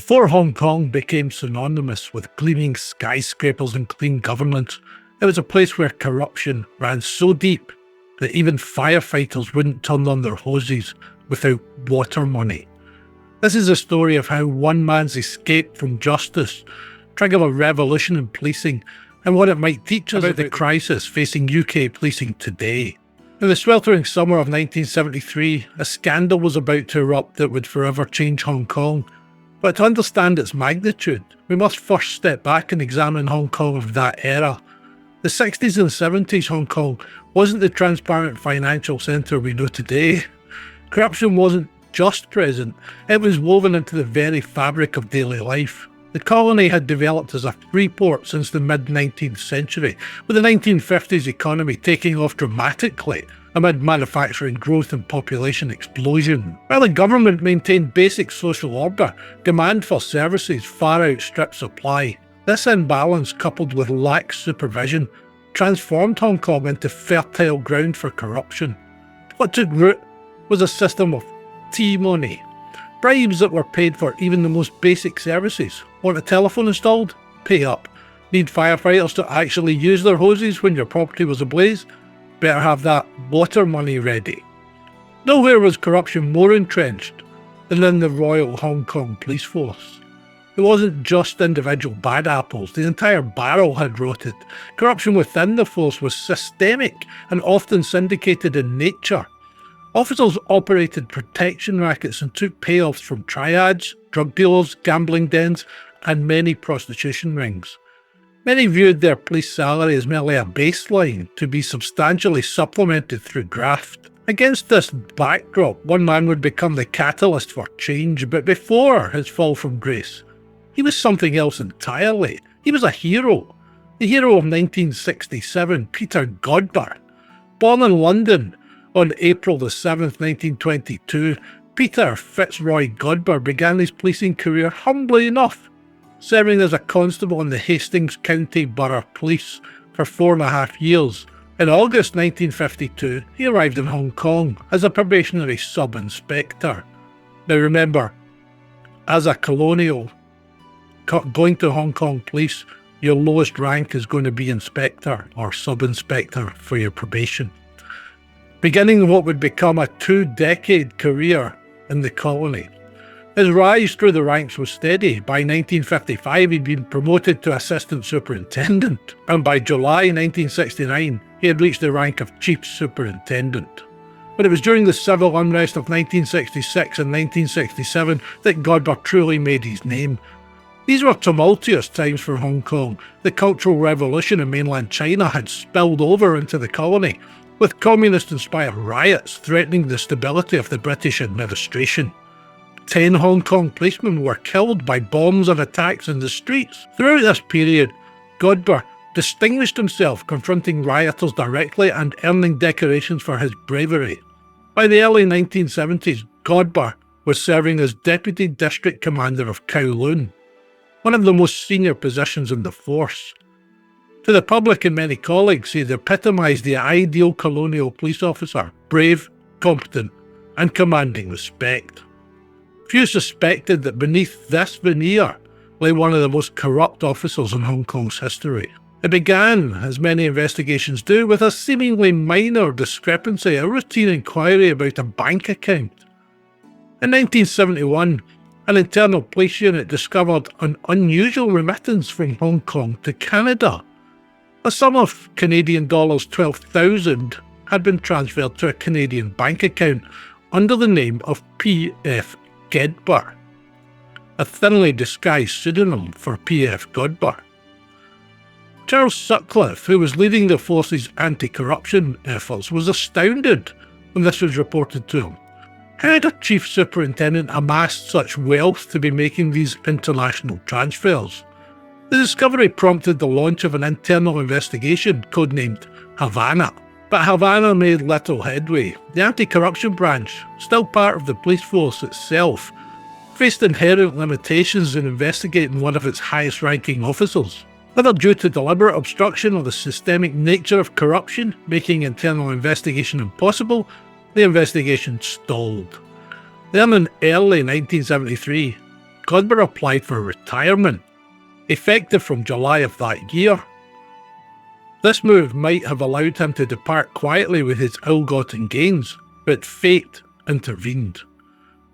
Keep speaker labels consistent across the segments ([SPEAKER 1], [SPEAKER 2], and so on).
[SPEAKER 1] Before Hong Kong became synonymous with gleaming skyscrapers and clean governance, it was a place where corruption ran so deep that even firefighters wouldn't turn on their hoses without water money. This is a story of how one man's escape from justice triggered a revolution in policing and what it might teach us about the crisis facing UK policing today. In the sweltering summer of 1973, a scandal was about to erupt that would forever change Hong Kong. But to understand its magnitude, we must first step back and examine Hong Kong of that era. The 60s and 70s Hong Kong wasn't the transparent financial centre we know today. Corruption wasn't just present, it was woven into the very fabric of daily life. The colony had developed as a free port since the mid-19th century, with the 1950s economy taking off dramatically amid manufacturing growth and population explosion. While the government maintained basic social order, demand for services far outstripped supply. This imbalance, coupled with lax supervision, transformed Hong Kong into fertile ground for corruption. What took root was a system of tea money, bribes that were paid for even the most basic services. Want a telephone installed? Pay up. Need firefighters to actually use their hoses when your property was ablaze? Better have that water money ready. Nowhere was corruption more entrenched than in the Royal Hong Kong Police Force. It wasn't just individual bad apples, the entire barrel had rotted. Corruption within the force was systemic and often syndicated in nature. Officers operated protection rackets and took payoffs from triads, drug dealers, gambling dens, and many prostitution rings. Many viewed their police salary as merely a baseline to be substantially supplemented through graft. Against this backdrop, one man would become the catalyst for change, but before his fall from grace, he was something else entirely. He was a hero. The hero of 1967, Peter Godber. Born in London on April the 7th, 1922, Peter Fitzroy Godber began his policing career humbly enough, serving as a constable in the Hastings County Borough Police for 4.5 years. In August 1952, he arrived in Hong Kong as a probationary sub-inspector. Now remember, as a colonial, going to Hong Kong Police, your lowest rank is going to be inspector or sub-inspector for your probation. Beginning what would become a 2-decade career in the colony. His rise through the ranks was steady. By 1955, he'd been promoted to assistant superintendent, and by July 1969, he had reached the rank of chief superintendent. But it was during the civil unrest of 1966 and 1967 that Godber truly made his name. These were tumultuous times for Hong Kong. The Cultural Revolution in mainland China had spilled over into the colony, with communist-inspired riots threatening the stability of the British administration. 10 Hong Kong policemen were killed by bombs and attacks in the streets. Throughout this period, Godber distinguished himself, confronting rioters directly and earning decorations for his bravery. By the early 1970s, Godber was serving as Deputy District Commander of Kowloon, one of the most senior positions in the force. To the public and many colleagues, he had epitomised the ideal colonial police officer, brave, competent, and commanding respect. Few suspected that beneath this veneer lay one of the most corrupt officers in Hong Kong's history. It began, as many investigations do, with a seemingly minor discrepancy, a routine inquiry about a bank account. In 1971, an internal police unit discovered an unusual remittance from Hong Kong to Canada. A sum of Canadian dollars 12,000 had been transferred to a Canadian bank account under the name of P.F. Godber, a thinly disguised pseudonym for P.F. Godber. Charles Sutcliffe, who was leading the force's anti-corruption efforts, was astounded when this was reported to him. How had a chief superintendent amassed such wealth to be making these international transfers? The discovery prompted the launch of an internal investigation codenamed Havana. But Havana made little headway. The anti-corruption branch, still part of the police force itself, faced inherent limitations in investigating one of its highest-ranking officers. Whether due to deliberate obstruction or the systemic nature of corruption making internal investigation impossible, the investigation stalled. Then in early 1973, Godber applied for retirement, effective from July of that year. This move might have allowed him to depart quietly with his ill-gotten gains, but fate intervened.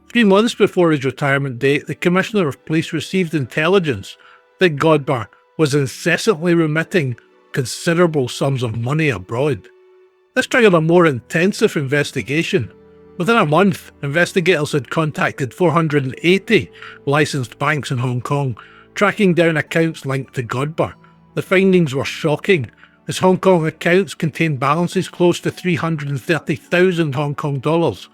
[SPEAKER 1] 3 months before his retirement date, the Commissioner of Police received intelligence that Godber was incessantly remitting considerable sums of money abroad. This triggered a more intensive investigation. Within a month, investigators had contacted 480 licensed banks in Hong Kong, tracking down accounts linked to Godber. The findings were shocking, as Hong Kong accounts contained balances close to 330,000 Hong Kong dollars,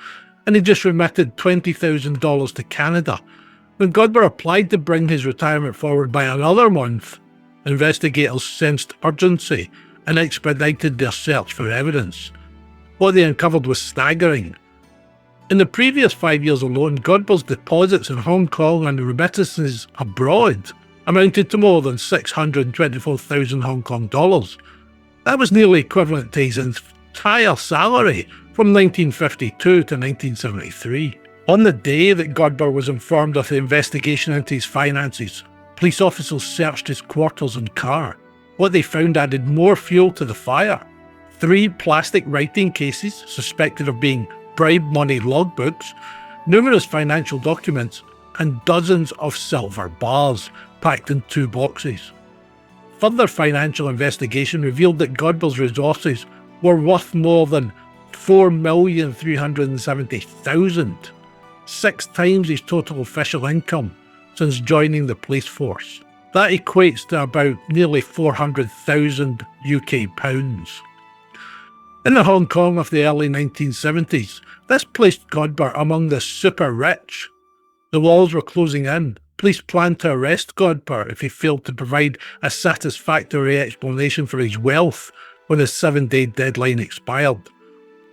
[SPEAKER 1] and he just remitted $20,000 to Canada. When Godber applied to bring his retirement forward by another month, investigators sensed urgency and expedited their search for evidence. What they uncovered was staggering. In the previous 5 years alone, Godber's deposits in Hong Kong and remittances abroad amounted to more than 624,000 Hong Kong dollars. That was nearly equivalent to his entire salary from 1952 to 1973. On the day that Godber was informed of the investigation into his finances, police officers searched his quarters and car. What they found added more fuel to the fire. 3 plastic writing cases suspected of being bribe money logbooks, numerous financial documents, and dozens of silver bars packed in 2 boxes. Further financial investigation revealed that Godber's resources were worth more than $4,370,000, 6 times his total official income since joining the police force. That equates to about nearly 400,000 UK pounds. In the Hong Kong of the early 1970s, this placed Godber among the super rich. The walls were closing in. Police planned to arrest Godber if he failed to provide a satisfactory explanation for his wealth when his 7-day deadline expired.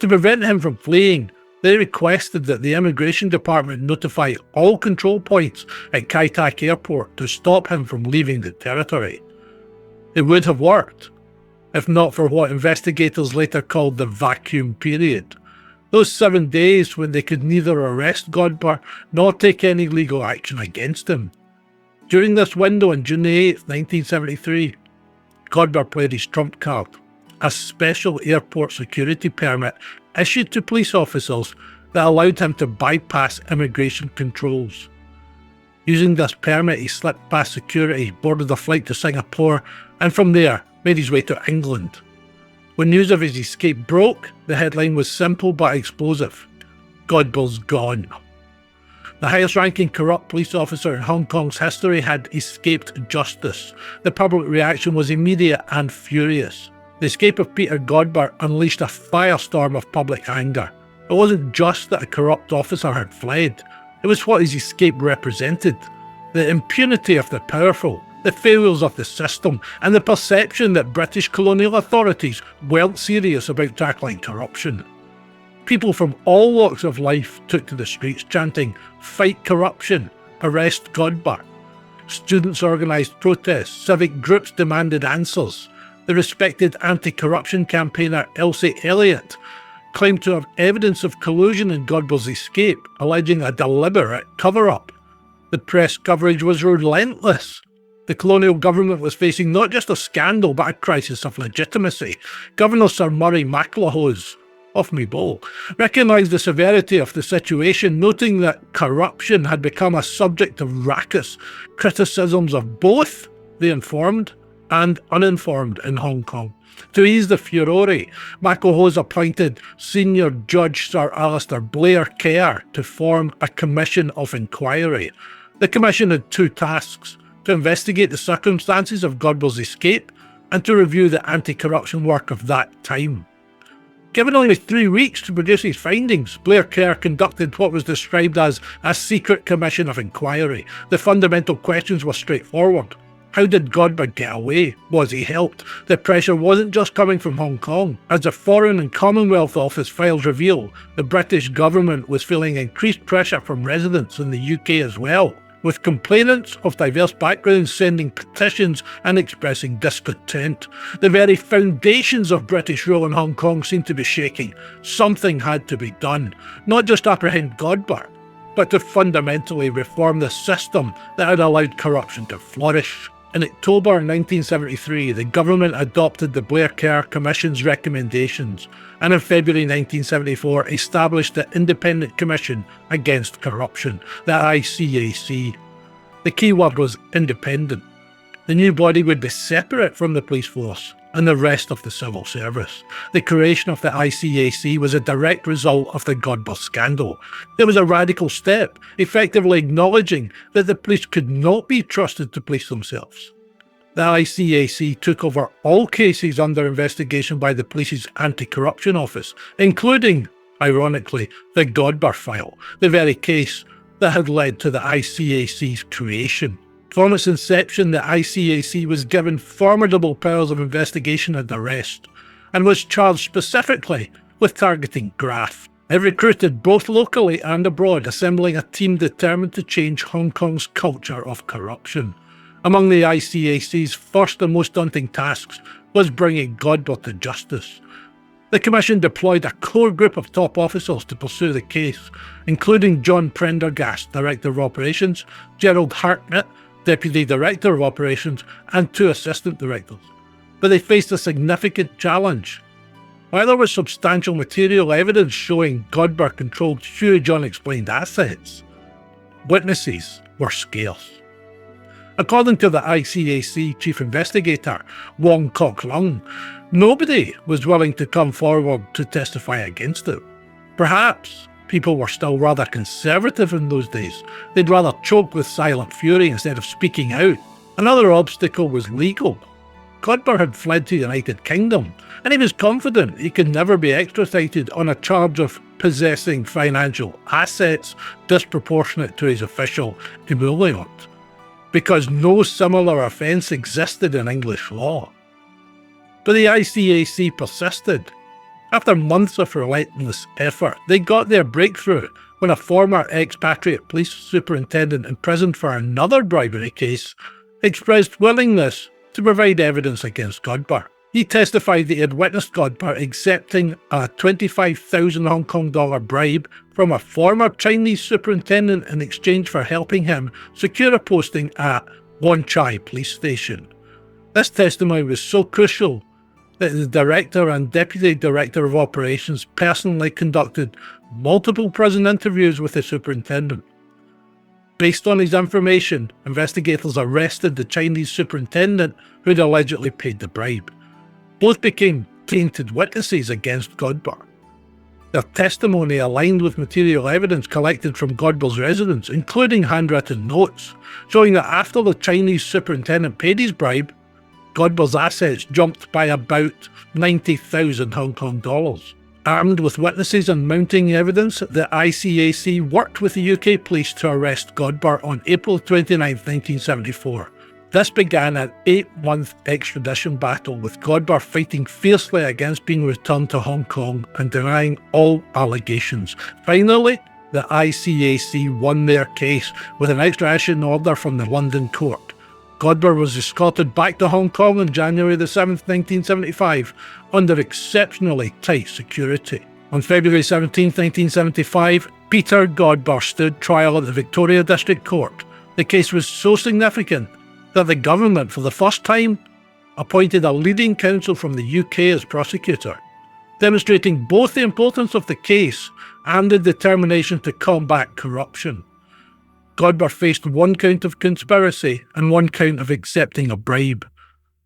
[SPEAKER 1] To prevent him from fleeing, they requested that the immigration department notify all control points at Kai Tak Airport to stop him from leaving the territory. It would have worked, if not for what investigators later called the vacuum period. Those 7 days when they could neither arrest Godber nor take any legal action against him. During this window on June 8, 1973, Godber played his trump card, a special airport security permit issued to police officers that allowed him to bypass immigration controls. Using this permit, he slipped past security, boarded a flight to Singapore, and from there made his way to England. When news of his escape broke, the headline was simple but explosive: Godber's gone. The highest-ranking corrupt police officer in Hong Kong's history had escaped justice. The public reaction was immediate and furious. The escape of Peter Godber unleashed a firestorm of public anger. It wasn't just that a corrupt officer had fled, it was what his escape represented: the impunity of the powerful, the failures of the system, and the perception that British colonial authorities weren't serious about tackling corruption. People from all walks of life took to the streets chanting, "Fight corruption, arrest Godber." Students organised protests, civic groups demanded answers. The respected anti-corruption campaigner Elsie Elliott claimed to have evidence of collusion in Godber's escape, alleging a deliberate cover-up. The press coverage was relentless. The colonial government was facing not just a scandal but a crisis of legitimacy. Governor Sir Murray Maclehose, off me bowl, recognised the severity of the situation, noting that corruption had become a subject of raucous criticisms of both the informed and uninformed in Hong Kong. To ease the furore, Maclehose appointed Senior Judge Sir Alistair Blair Kerr to form a commission of inquiry. The commission had 2 tasks: to investigate the circumstances of Godber's escape and to review the anti-corruption work of that time. Given only 3 weeks to produce his findings, Blair Kerr conducted what was described as a secret commission of inquiry. The fundamental questions were straightforward. How did Godber get away? Was he helped? The pressure wasn't just coming from Hong Kong. As the Foreign and Commonwealth Office files reveal, the British government was feeling increased pressure from residents in the UK as well, with complainants of diverse backgrounds sending petitions and expressing discontent. The very foundations of British rule in Hong Kong seemed to be shaking. Something had to be done. Not just apprehend Godber, but to fundamentally reform the system that had allowed corruption to flourish. In October 1973, the government adopted the Blair-Kerr Commission's recommendations, and in February 1974 established the Independent Commission Against Corruption, the ICAC. The key word was independent. The new body would be separate from the police force and the rest of the civil service. The creation of the ICAC was a direct result of the Godber scandal. It was a radical step, effectively acknowledging that the police could not be trusted to police themselves. The ICAC took over all cases under investigation by the police's anti-corruption office, including, ironically, the Godber file, the very case that had led to the ICAC's creation. From its inception, the ICAC was given formidable powers of investigation and arrest, and was charged specifically with targeting graft. It recruited both locally and abroad, assembling a team determined to change Hong Kong's culture of corruption. Among the ICAC's first and most daunting tasks was bringing Godber to justice. The Commission deployed a core group of top officers to pursue the case, including John Prendergast, Director of Operations, Gerald Hartnett, Deputy Director of Operations, and 2 Assistant Directors. But they faced a significant challenge. While there was substantial material evidence showing Godber controlled huge unexplained assets, witnesses were scarce. According to the ICAC Chief Investigator, Wong Kok Lung, nobody was willing to come forward to testify against it. Perhaps people were still rather conservative in those days. They'd rather choke with silent fury instead of speaking out. Another obstacle was legal. Godber had fled to the United Kingdom, and he was confident he could never be extradited on a charge of possessing financial assets disproportionate to his official emolument, because no similar offence existed in English law. But the ICAC persisted. After months of relentless effort, they got their breakthrough when a former expatriate police superintendent imprisoned for another bribery case expressed willingness to provide evidence against Godber. He testified that he had witnessed Godber accepting a 25,000 Hong Kong dollar bribe from a former Chinese superintendent in exchange for helping him secure a posting at Wan Chai police station. This testimony was so crucial that the Director and Deputy Director of Operations personally conducted multiple prison interviews with the superintendent. Based on his information, investigators arrested the Chinese superintendent who'd allegedly paid the bribe. Both became tainted witnesses against Godber. Their testimony aligned with material evidence collected from Godber's residence, including handwritten notes, showing that after the Chinese superintendent paid his bribe, Godber's assets jumped by about 90,000 Hong Kong dollars. Armed with witnesses and mounting evidence, the ICAC worked with the UK police to arrest Godber on April 29, 1974. This began an 8-month extradition battle, with Godber fighting fiercely against being returned to Hong Kong and denying all allegations. Finally, the ICAC won their case with an extradition order from the London court. Godber was escorted back to Hong Kong on January 7, 1975, under exceptionally tight security. On February 17, 1975, Peter Godber stood trial at the Victoria District Court. The case was so significant that the government, for the first time, appointed a leading counsel from the UK as prosecutor, demonstrating both the importance of the case and the determination to combat corruption. Godber faced 1 count of conspiracy and 1 count of accepting a bribe.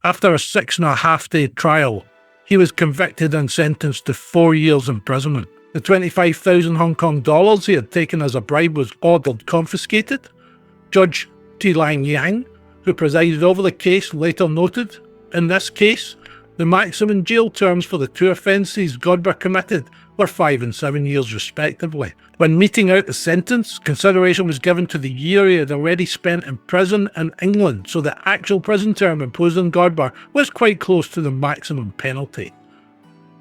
[SPEAKER 1] After a 6.5-day trial, he was convicted and sentenced to 4 years imprisonment. The 25,000 Hong Kong dollars he had taken as a bribe was ordered confiscated. Judge Ti Lang Yang, who presided over the case, later noted, in this case, the maximum jail terms for the 2 offences Godber committed were 5 and 7 years respectively. When meting out the sentence, consideration was given to the year he had already spent in prison in England, so the actual prison term imposed on Godber was quite close to the maximum penalty.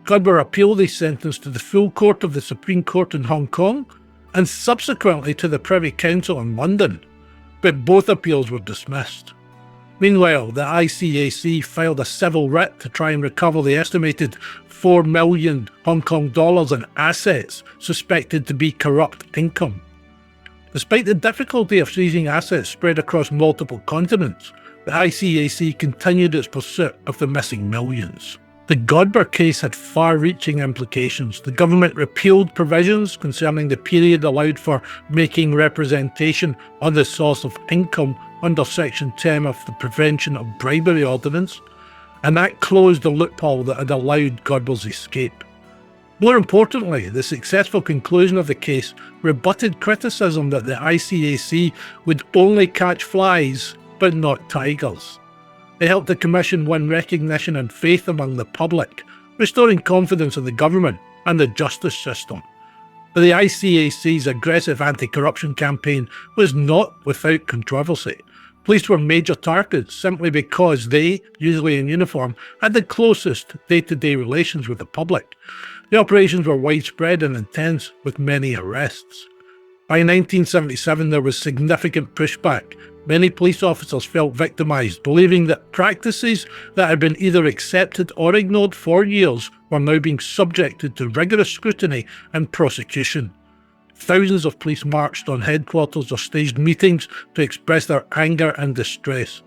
[SPEAKER 1] Godber appealed his sentence to the full court of the Supreme Court in Hong Kong and subsequently to the Privy Council in London, but both appeals were dismissed. Meanwhile, the ICAC filed a civil writ to try and recover the estimated 4 million Hong Kong dollars in assets suspected to be corrupt income. Despite the difficulty of seizing assets spread across multiple continents, the ICAC continued its pursuit of the missing millions. The Godber case had far-reaching implications. The government repealed provisions concerning the period allowed for making representation on the source of income under Section 10 of the Prevention of Bribery Ordinance, and that closed the loophole that had allowed Godber's escape. More importantly, the successful conclusion of the case rebutted criticism that the ICAC would only catch flies but not tigers. It helped the Commission win recognition and faith among the public, restoring confidence in the government and the justice system. But the ICAC's aggressive anti-corruption campaign was not without controversy. Police were major targets simply because they, usually in uniform, had the closest day-to-day relations with the public. The operations were widespread and intense, with many arrests. By 1977, there was significant pushback. Many police officers felt victimised, believing that practices that had been either accepted or ignored for years were now being subjected to rigorous scrutiny and prosecution. Thousands of police marched on headquarters or staged meetings to express their anger and distress.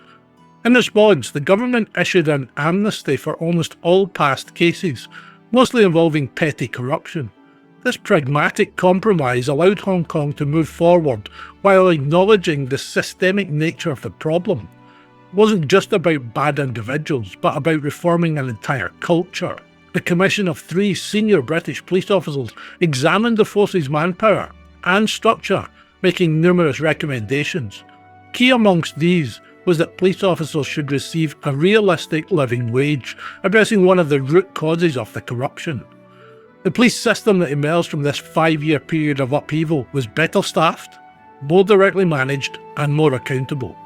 [SPEAKER 1] In response, the government issued an amnesty for almost all past cases, mostly involving petty corruption. This pragmatic compromise allowed Hong Kong to move forward while acknowledging the systemic nature of the problem. It wasn't just about bad individuals, but about reforming an entire culture. The commission of 3 senior British police officers examined the force's manpower and structure, making numerous recommendations. Key amongst these was that police officers should receive a realistic living wage, addressing one of the root causes of the corruption. The police system that emerged from this 5-year period of upheaval was better staffed, more directly managed and more accountable.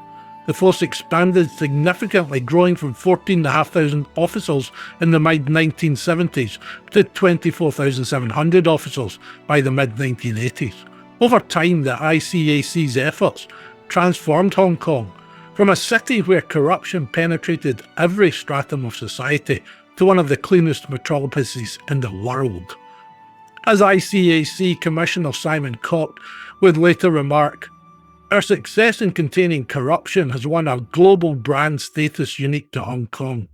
[SPEAKER 1] The force expanded significantly, growing from 14,500 officers in the mid-1970s to 24,700 officers by the mid-1980s. Over time, the ICAC's efforts transformed Hong Kong from a city where corruption penetrated every stratum of society to one of the cleanest metropolises in the world. As ICAC Commissioner Simon Cox would later remark, "Our success in containing corruption has won a global brand status unique to Hong Kong."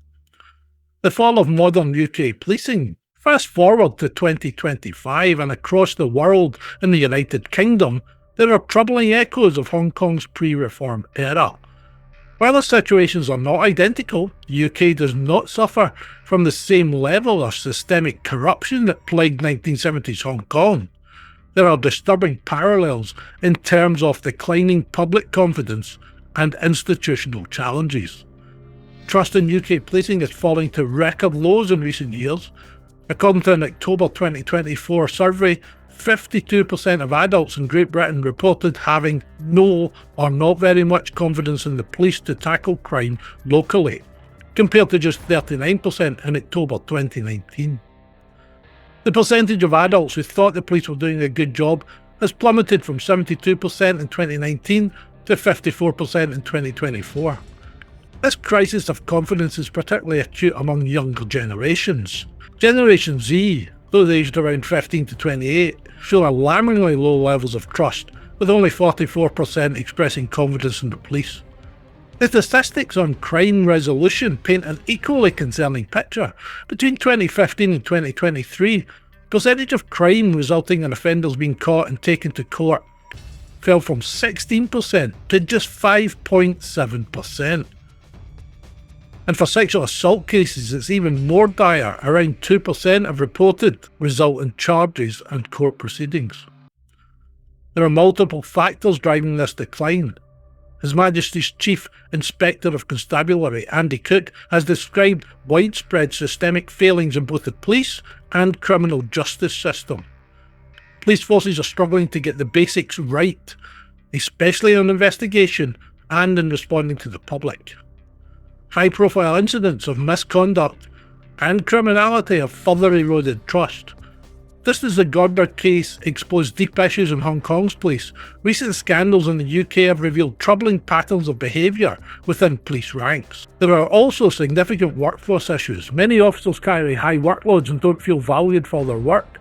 [SPEAKER 1] The fall of modern UK policing. Fast forward to 2025 and across the world in the United Kingdom, there are troubling echoes of Hong Kong's pre-reform era. While the situations are not identical, the UK does not suffer from the same level of systemic corruption that plagued 1970s Hong Kong. There are disturbing parallels in terms of declining public confidence and institutional challenges. Trust in UK policing is falling to record lows in recent years. According to an October 2024 survey, 52% of adults in Great Britain reported having no or not very much confidence in the police to tackle crime locally, compared to just 39% in October 2019. The percentage of adults who thought the police were doing a good job has plummeted from 72% in 2019 to 54% in 2024. This crisis of confidence is particularly acute among younger generations. Generation Z, those aged around 15 to 28, show alarmingly low levels of trust, with only 44% expressing confidence in the police. The statistics on crime resolution paint an equally concerning picture. Between 2015 and 2023, the percentage of crime resulting in offenders being caught and taken to court fell from 16% to just 5.7%. And for sexual assault cases, it's even more dire. Around 2% have reported result in charges and court proceedings. There are multiple factors driving this decline. His Majesty's Chief Inspector of Constabulary, Andy Cook, has described widespread systemic failings in both the police and criminal justice system. Police forces are struggling to get the basics right, especially on investigation and in responding to the public. High-profile incidents of misconduct and criminality have further eroded trust. Just as the Godber case exposed deep issues in Hong Kong's police, recent scandals in the UK have revealed troubling patterns of behaviour within police ranks. There are also significant workforce issues. Many officers carry high workloads and don't feel valued for their work.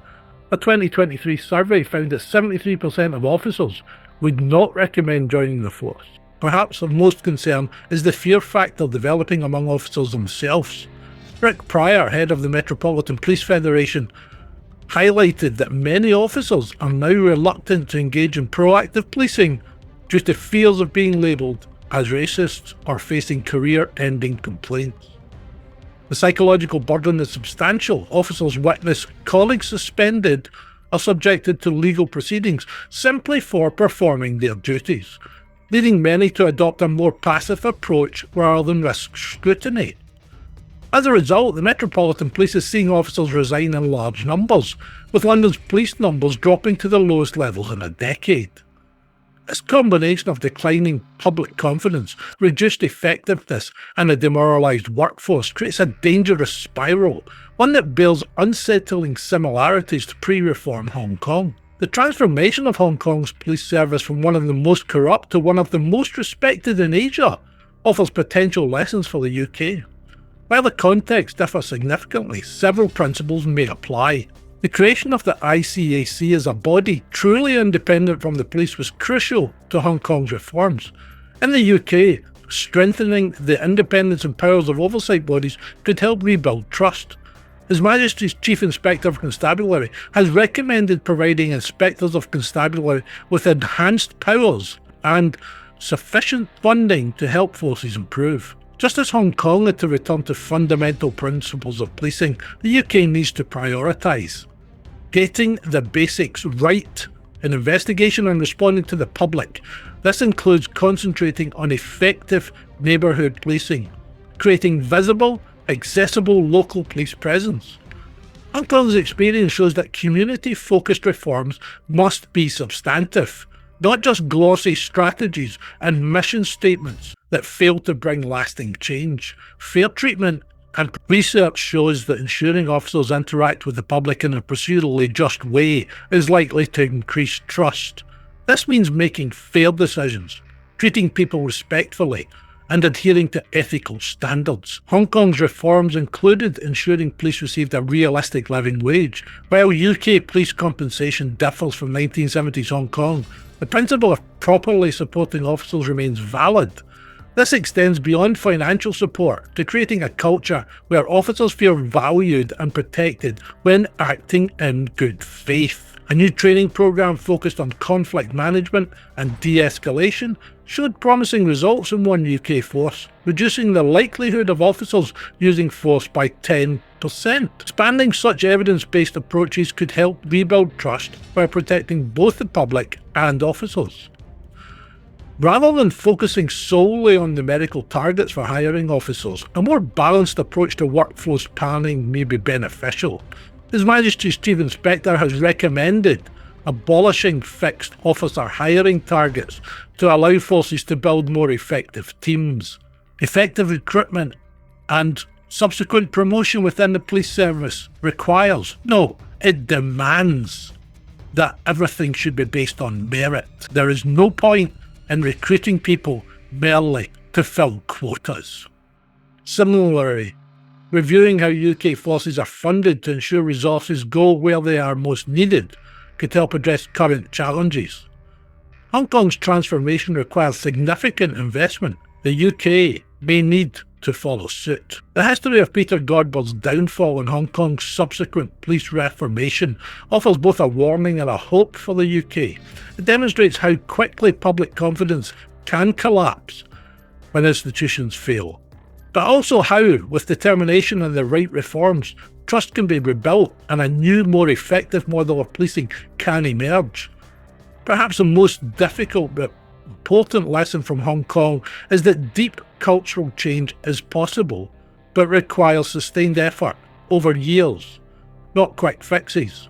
[SPEAKER 1] A 2023 survey found that 73% of officers would not recommend joining the force. Perhaps of most concern is the fear factor developing among officers themselves. Rick Pryor, head of the Metropolitan Police Federation, highlighted that many officers are now reluctant to engage in proactive policing due to fears of being labelled as racists or facing career-ending complaints. The psychological burden is substantial. Officers witness colleagues suspended are subjected to legal proceedings simply for performing their duties, leading many to adopt a more passive approach rather than risk scrutiny. As a result, the Metropolitan Police is seeing officers resign in large numbers, with London's police numbers dropping to the lowest levels in a decade. This combination of declining public confidence, reduced effectiveness, and a demoralised workforce creates a dangerous spiral, one that bears unsettling similarities to pre-reform Hong Kong. The transformation of Hong Kong's police service from one of the most corrupt to one of the most respected in Asia offers potential lessons for the UK. While the context differs significantly, several principles may apply. The creation of the ICAC as a body truly independent from the police was crucial to Hong Kong's reforms. In the UK, strengthening the independence and powers of oversight bodies could help rebuild trust. His Majesty's Chief Inspector of Constabulary has recommended providing inspectors of constabulary with enhanced powers and sufficient funding to help forces improve. Just as Hong Kong had to return to fundamental principles of policing, the UK needs to prioritise getting the basics right in investigation and responding to the public. This includes concentrating on effective neighbourhood policing, creating visible, accessible local police presence. Hong Kong's experience shows that community-focused reforms must be substantive, not just glossy strategies and mission statements that fail to bring lasting change. Fair treatment and research shows that ensuring officers interact with the public in a procedurally just way is likely to increase trust. This means making fair decisions, treating people respectfully, and adhering to ethical standards. Hong Kong's reforms included ensuring police received a realistic living wage. While UK police compensation differs from 1970s Hong Kong, the principle of properly supporting officers remains valid. This extends beyond financial support to creating a culture where officers feel valued and protected when acting in good faith. A new training programme focused on conflict management and de-escalation showed promising results in one UK force, reducing the likelihood of officers using force by 10%. Expanding such evidence-based approaches could help rebuild trust by protecting both the public and officers. Rather than focusing solely on numerical targets for hiring officers, a more balanced approach to workforce planning may be beneficial. His Majesty's Chief Inspector has recommended abolishing fixed officer hiring targets to allow forces to build more effective teams. Effective recruitment and subsequent promotion within the police service it demands that everything should be based on merit. There is no point in recruiting people merely to fill quotas. Similarly, reviewing how UK forces are funded to ensure resources go where they are most needed could help address current challenges. Hong Kong's transformation requires significant investment. The UK may need to follow suit. The history of Peter Godber's downfall and Hong Kong's subsequent police reformation offers both a warning and a hope for the UK. It demonstrates how quickly public confidence can collapse when institutions fail, but also how, with determination and the right reforms, trust can be rebuilt and a new, more effective model of policing can emerge. Perhaps the most difficult but important lesson from Hong Kong is that deep cultural change is possible, but requires sustained effort over years, not quick fixes.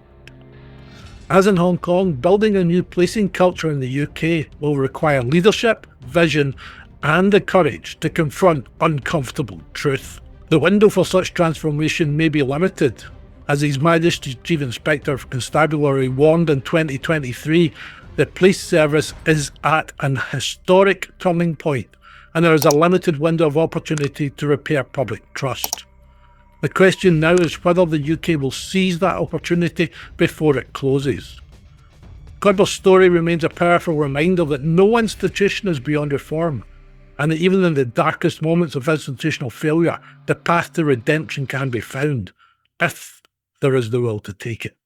[SPEAKER 1] As in Hong Kong, building a new policing culture in the UK will require leadership, vision, and the courage to confront uncomfortable truth. The window for such transformation may be limited. As His Majesty's Chief Inspector of Constabulary warned in 2023, the police service is at an historic turning point, and there is a limited window of opportunity to repair public trust. The question now is whether the UK will seize that opportunity before it closes. Godber's story remains a powerful reminder that no institution is beyond reform, and that even in the darkest moments of institutional failure, the path to redemption can be found, if there is the will to take it.